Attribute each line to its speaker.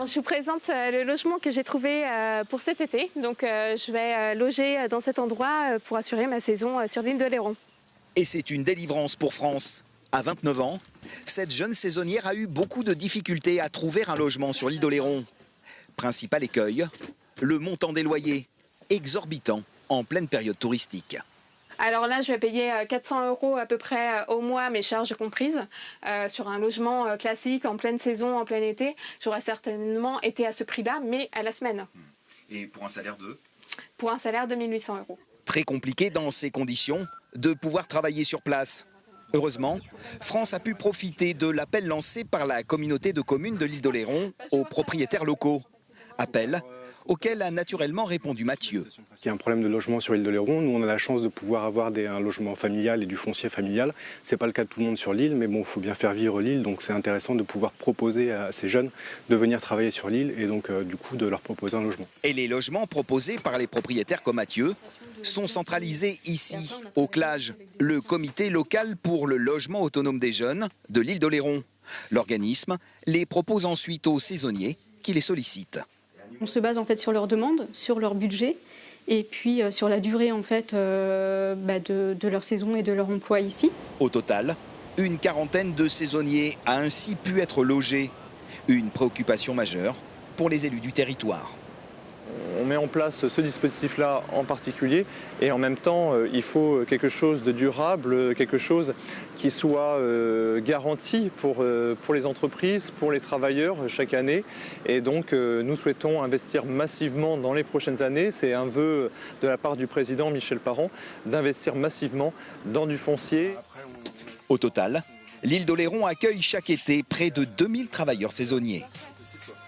Speaker 1: Alors je vous présente le logement que j'ai trouvé pour cet été. Donc je vais loger dans cet endroit pour assurer ma saison sur l'île d'Oléron.
Speaker 2: Et c'est une délivrance pour France. À 29 ans, cette jeune saisonnière a eu beaucoup de difficultés à trouver un logement sur l'île d'Oléron. Principal écueil, le montant des loyers, exorbitant en pleine période touristique.
Speaker 1: Alors là, je vais payer 400 € à peu près au mois, mes charges comprises. Sur un logement classique, en pleine saison, en plein été, j'aurais certainement été à ce prix-là, mais à la semaine.
Speaker 2: Et pour un salaire de ?
Speaker 1: Pour un salaire de 1 800 €.
Speaker 2: Très compliqué dans ces conditions de pouvoir travailler sur place. Heureusement, France a pu profiter de l'appel lancé par la communauté de communes de l'île d'Oléron aux propriétaires locaux. Appel auquel a naturellement répondu Mathieu.
Speaker 3: Il y a un problème de logement sur l'île d'Oléron. Nous, on a la chance de pouvoir avoir un logement familial et du foncier familial. Ce n'est pas le cas de tout le monde sur l'île, mais bon, il faut bien faire vivre l'île. Donc c'est intéressant de pouvoir proposer à ces jeunes de venir travailler sur l'île et donc du coup de leur proposer un logement.
Speaker 2: Et les logements proposés par les propriétaires comme Mathieu sont centralisés ici, au CLAGE, le comité local pour le logement autonome des jeunes de l'île d'Oléron. L'organisme les propose ensuite aux saisonniers qui les sollicitent.
Speaker 4: On se base en fait sur leurs demandes, sur leur budget et puis sur la durée en fait de leur saison et de leur emploi ici.
Speaker 2: Au total, une quarantaine de saisonniers a ainsi pu être logés. Une préoccupation majeure pour les élus du territoire.
Speaker 5: On met en place ce dispositif-là en particulier et en même temps il faut quelque chose de durable, quelque chose qui soit garanti pour les entreprises, pour les travailleurs chaque année. Et donc nous souhaitons investir massivement dans les prochaines années. C'est un vœu de la part du président Michel Parent d'investir massivement dans du foncier.
Speaker 2: Au total, l'île d'Oléron accueille chaque été près de 2000 travailleurs saisonniers.